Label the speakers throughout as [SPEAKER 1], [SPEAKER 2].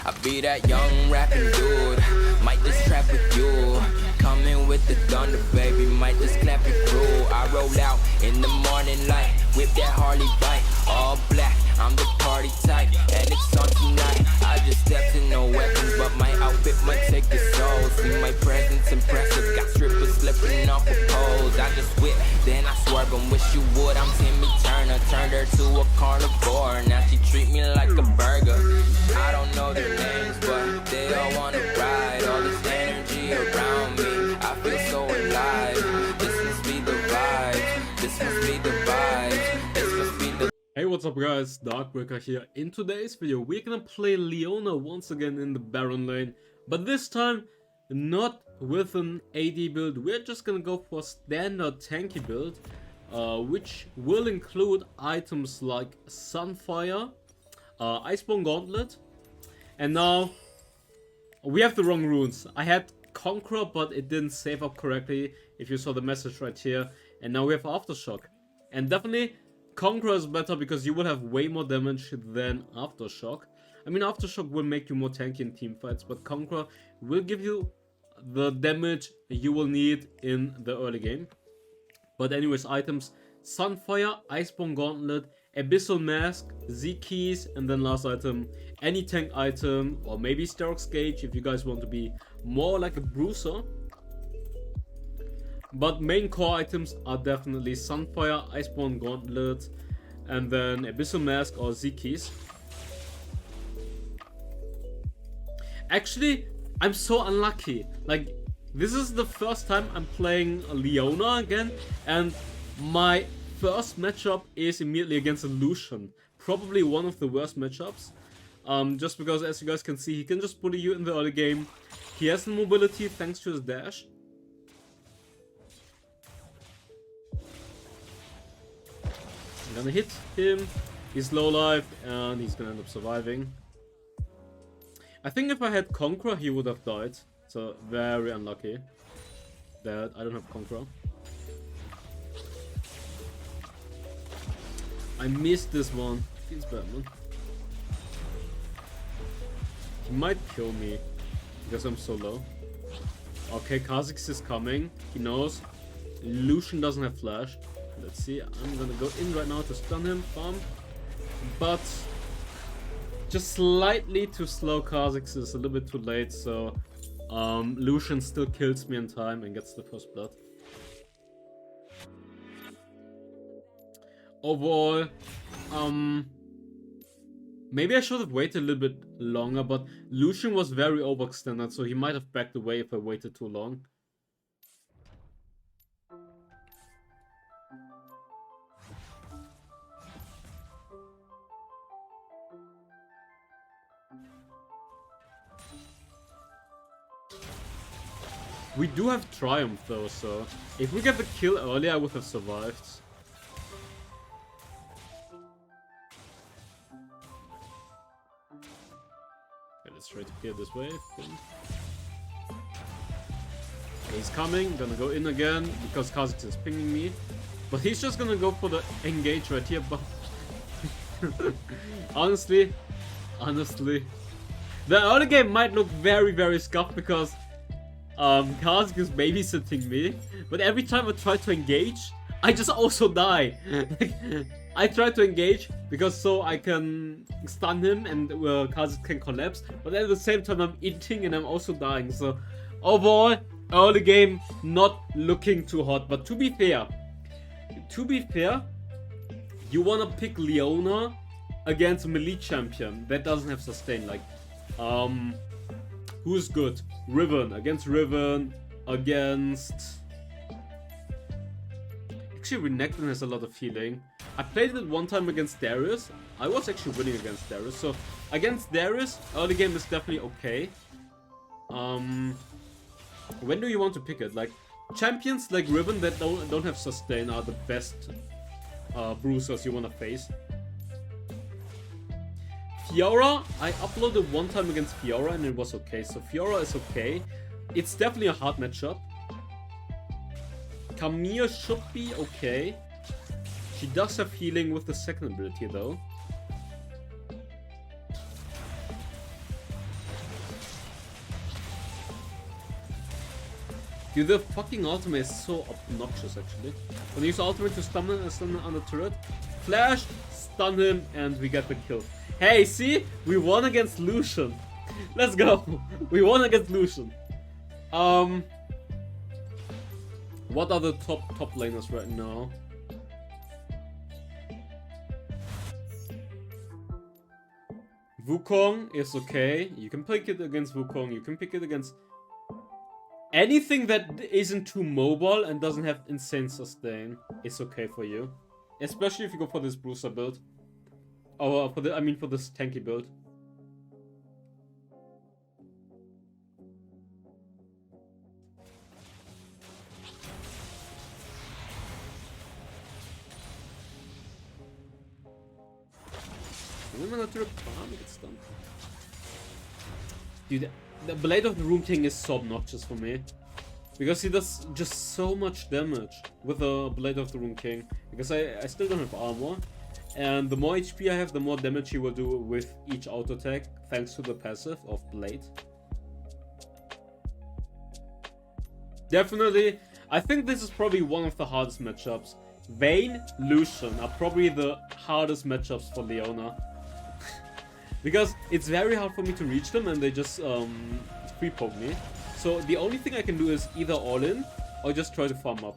[SPEAKER 1] I be that young rapping dude, might just trap with you. Coming with the thunder, baby, might just clap it through. I roll out in the morning light, whip that Harley bike, all black, I'm the party type, and it's on tonight. I just stepped in, no weapons, but my outfit might take the soul. See my presence impressive, got strippers slipping off the poles. I just whip, then I swerve and wish you would. I'm Timmy Turner, turned her to a carnivore. Now she treat me like a burger. I don't know their names, but they all wanna ride. All this energy around me, I feel so alive. This must be the vibe, this must be the vibe, this must be the...
[SPEAKER 2] Hey, what's up guys, Darkbreaker here. In today's video we're gonna play Leona once again in the Baron lane, but this time not with an AD build. We're just gonna go for a standard tanky build, which will include items like Sunfire, Iceborne Gauntlet, and now we have the wrong runes. I had Conqueror, but it didn't save up correctly, if you saw the message right here, and now we have Aftershock. And definitely Conqueror is better because you will have way more damage than Aftershock. I mean, Aftershock will make you more tanky in team fights, but Conqueror will give you the damage you will need in the early game. But anyways, items: Sunfire, Iceborne Gauntlet, Abyssal Mask, Z-Keys, and then last item, any tank item, or maybe Stark's Gauge if you guys want to be more like a bruiser. But main core items are definitely Sunfire, Iceborne Gauntlet, and then Abyssal Mask or Z-Keys. Actually, I'm so unlucky. Like, this is the first time I'm playing Leona again, and my first matchup is immediately against a Lucian. Probably one of the worst matchups. Just because, as you guys can see, he can just bully you in the early game. He has the mobility thanks to his dash. I'm gonna hit him, he's low life, and he's gonna end up surviving. I think if I had Conqueror, he would have died. So, very unlucky that I don't have Conqueror. I missed this one. Feels bad, man. He might kill me because I'm so low. Okay, Kha'Zix is coming. He knows. Lucian doesn't have flash. Let's see. I'm gonna go in right now to stun him. Bam. But just slightly too slow. Kha'Zix is a little bit too late. So Lucian still kills me in time and gets the first blood. Overall, maybe I should have waited a little bit longer, but Lucian was very overextended, so he might have backed away if I waited too long. We do have Triumph though, so if we get the kill early, I would have survived. Let's try to clear this wave. He's coming, gonna go in again because Kha'Zix is pinging me. But he's just gonna go for the engage right here. But honestly, the early game might look very scuffed because Kha'Zix is babysitting me. But every time I try to engage, I just also die. I try to engage because so I can stun him and Kha'Zix can collapse, but at the same time I'm eating and I'm also dying. So overall, early game not looking too hot. But to be fair, you wanna pick Leona against a melee champion that doesn't have sustain. Like, who's good? Riven against Riven against. Actually, Renekton has a lot of healing. I played it one time against Darius. I was actually winning against Darius. So against Darius, early game is definitely okay. When do you want to pick it? Like, champions like Riven that don't have sustain are the best bruisers you want to face. Fiora, I uploaded one time against Fiora and it was okay. So Fiora is okay. It's definitely a hard matchup. Camille should be okay. She does have healing with the second ability though. Dude, the fucking ultimate is so obnoxious, actually. When you use ultimate to stun on the turret, flash, stun him, and we get the kill. Hey, see? We won against Lucian. Let's go. We won against Lucian. What are the top laners right now? Wukong is okay. You can pick it against Wukong. You can pick it against anything that isn't too mobile and doesn't have insane sustain. It's okay for you, especially if you go for this Bruiser build, or for this tanky build. Dude, the Blade of the Room King is so obnoxious for me. Because he does just so much damage with the Blade of the Room King. Because I still don't have armor. And the more HP I have, the more damage he will do with each auto attack, thanks to the passive of Blade. Definitely, I think this is probably one of the hardest matchups. Vayne, Lucian are probably the hardest matchups for Leona. Because it's very hard for me to reach them and they just free poke me. So the only thing I can do is either all in or just try to farm up.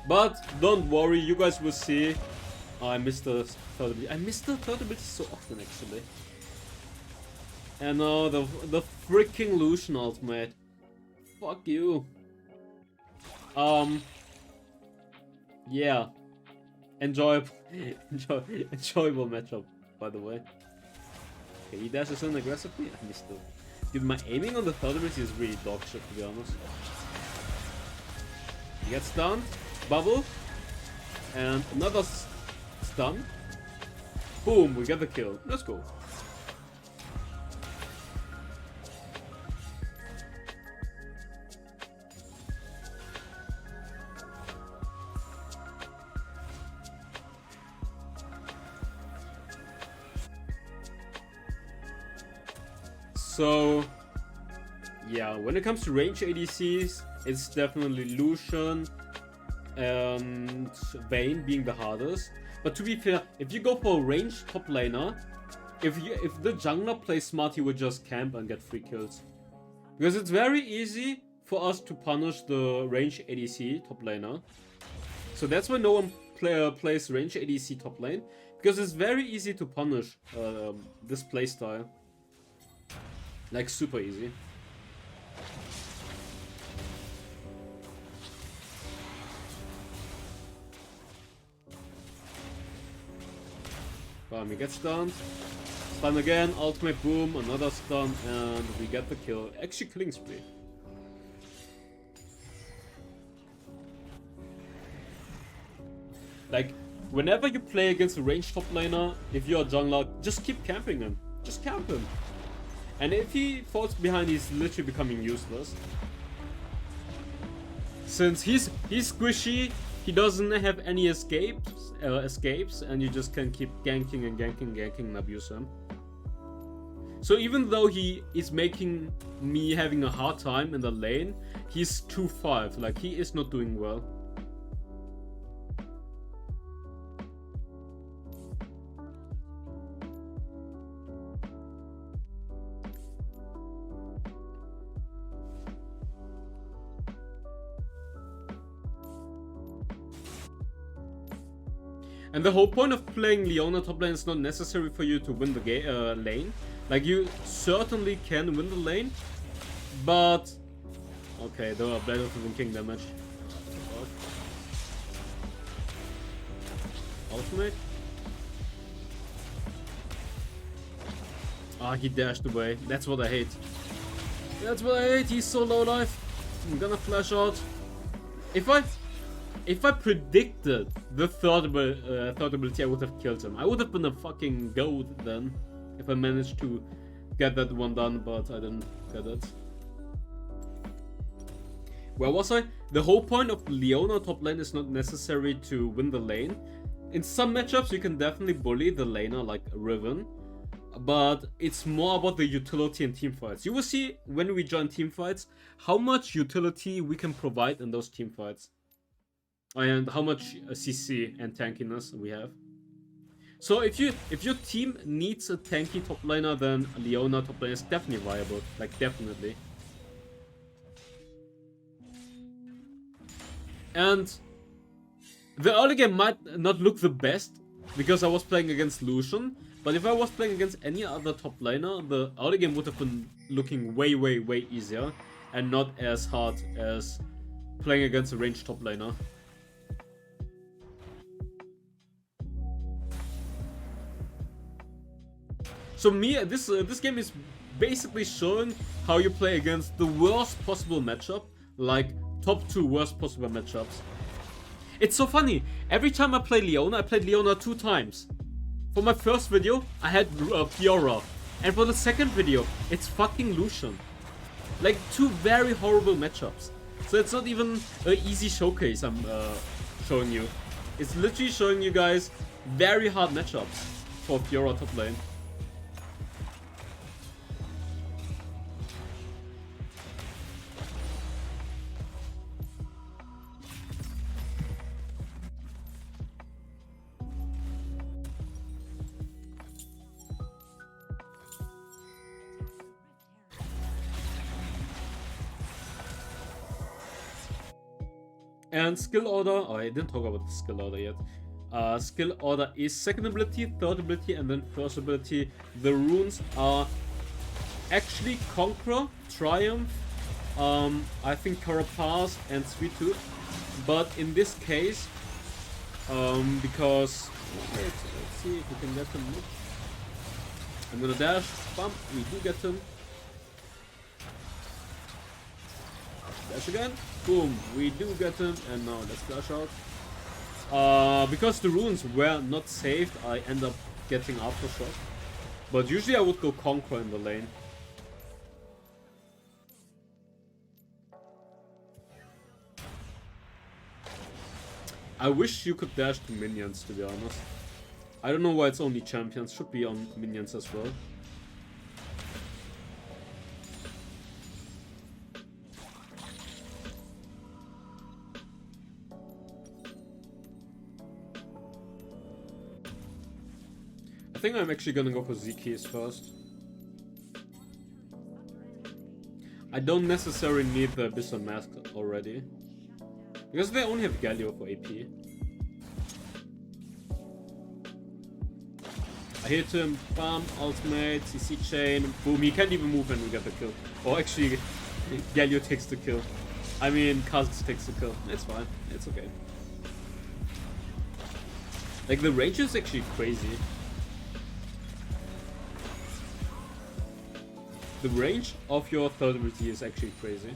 [SPEAKER 2] But don't worry, you guys will see. Oh, I missed the third ability. I missed the third ability so often actually. And now the freaking Lucian ultimate. Fuck you. Yeah. Enjoyable matchup, by the way. Okay, he dashes in aggressively. I missed it. Dude, my aiming on the third ability is really dog shit, to be honest. He gets stunned. Bubble. And another stun. Boom, we get the kill. Let's go. So, yeah, when it comes to range ADCs, it's definitely Lucian and Vayne being the hardest. But to be fair, if you go for a ranged top laner, if the jungler plays smart, he would just camp and get free kills. Because it's very easy for us to punish the range ADC top laner. So that's why no one plays range ADC top lane. Because it's very easy to punish this playstyle. Like, super easy. Bam, he gets stunned. Stun again, ultimate boom, another stun, and we get the kill. Actually, killing spree. Like, whenever you play against a ranged top laner, if you're a jungler, just keep camping him. Just camp him. And if he falls behind, he's literally becoming useless. Since he's squishy, he doesn't have any escapes, and you just can keep ganking and abuse him. So even though he is making me having a hard time in the lane, he's 2-5, like he is not doing well. And the whole point of playing Leona top lane is not necessary for you to win the lane. Like, you certainly can win the lane, but... Okay, there are Blade of the Room King damage. Ultimate? Ah, he dashed away. That's what I hate. That's what I hate, he's so low life. I'm gonna flash out. If I predicted the third ability, I would have killed him. I would have been a fucking goat then, if I managed to get that one done, but I didn't get it. Where was I? The whole point of Leona top lane is not necessary to win the lane. In some matchups, you can definitely bully the laner like Riven. but it's more about the utility in team fights. You will see when we join team fights how much utility we can provide in those team fights. And how much CC and tankiness we have. So if your team needs a tanky top laner, then Leona top lane is definitely viable. Like, definitely. And the early game might not look the best because I was playing against Lucian, but if I was playing against any other top laner, the early game would have been looking way, way, way easier and not as hard as playing against a ranged top laner. So this game is basically showing how you play against the worst possible matchup, like top 2 worst possible matchups. It's so funny. Every time I play Leona, I played Leona 2 times. For my first video, I had Fiora, and for the second video, it's fucking Lucian. Like, 2 very horrible matchups. So it's not even an easy showcase I'm showing you. It's literally showing you guys very hard matchups for Fiora top lane. And skill order, oh, I didn't talk about the skill order yet. Skill order is second ability, third ability, and then first ability. The runes are actually Conqueror, Triumph, I think Carapace, and Sweet Tooth. But in this case, because... let's see if we can get him. I'm gonna dash, bump, we do get him. Dash again, boom, we do get him, and now let's flash out. Because the runes were not saved, I end up getting aftershock. But usually I would go Conqueror in the lane. I wish you could dash to minions, to be honest. I don't know why it's only champions, should be on minions as well. I think I'm actually gonna go for Z-keys first. I don't necessarily need the Abyssal Mask already. Because they only have Galio for AP. I hit him, bam, ultimate, CC chain, boom, he can't even move when we get the kill. Or actually, Galio takes the kill. I mean, Kha'Zix takes the kill. It's fine, it's okay. Like, the range is actually crazy. The range of your third ability is actually crazy.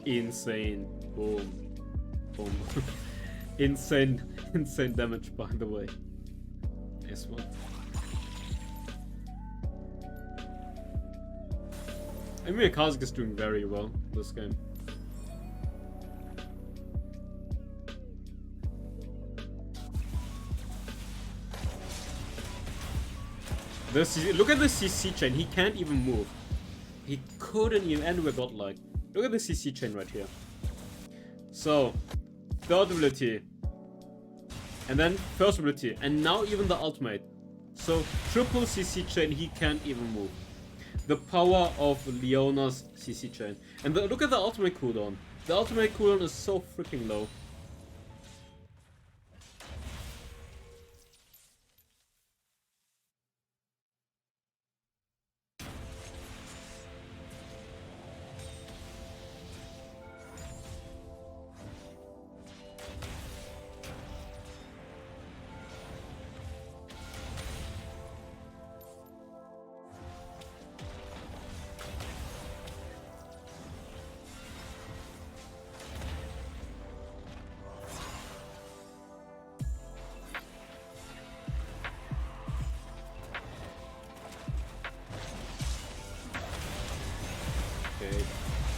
[SPEAKER 2] Insane. Boom. Boom. insane damage, by the way. Nice one. I mean, Kha'Zix is doing very well this game. Look at the CC chain, he can't even move. He couldn't even, and we're godlike. Look at the CC chain right here. So, third ability. And then first ability. And now even the ultimate. So, triple CC chain, he can't even move. The power of Leona's CC chain. And look at the ultimate cooldown. The ultimate cooldown is so freaking low.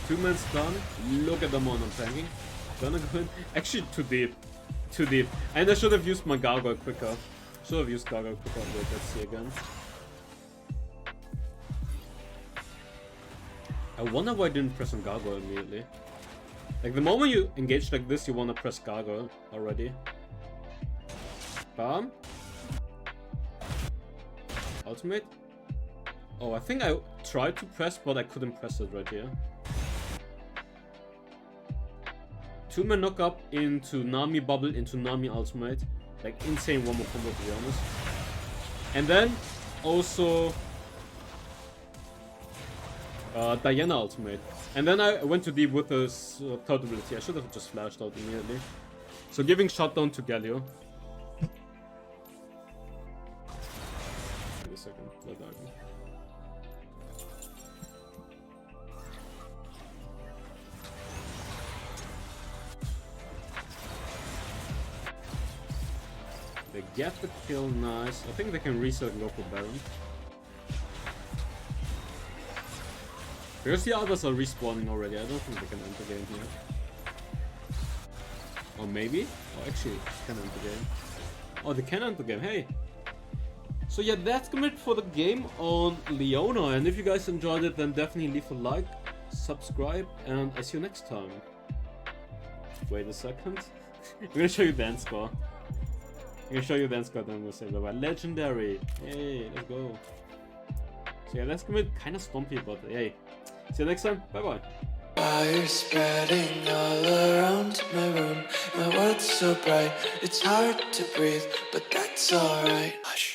[SPEAKER 2] 2-man stun. Look at the mon I'm tanking. Gonna go in. Actually, too deep. Too deep. And I should have used my gargoyle quicker. Should have used gargoyle quicker. Wait, let's see again. I wonder why I didn't press on gargoyle immediately. Like, the moment you engage like this, you want to press gargoyle already. Bam. Ultimate. Oh, I think I tried to press, but I couldn't press it right here. 2-man knock up into Nami bubble into Nami ultimate. Like, insane one more combo, to be honest. And then also Diana ultimate. And then I went too deep with this third ability. I should have just flashed out immediately. So giving shutdown to Galio. Wait a second. Let that go. They get the kill, nice. I think they can reset and go for Baron. Because the others are respawning already, I don't think they can enter game here. Or maybe? Oh, actually, can enter game. Oh, they can enter game, hey! So yeah, that's it for the game on Leona, and if you guys enjoyed it, then definitely leave a like, subscribe, and I see you next time. Wait a second. I'm gonna show you dance score. I'm gonna show you dance score, then I'm gonna say bye bye. Legendary! Hey, let's go. So yeah, that's gonna be kinda stompy, but hey. See you next time, bye bye.
[SPEAKER 3] Fire spreading all around my room. My world's so bright, it's hard to breathe, but that's alright. Hush.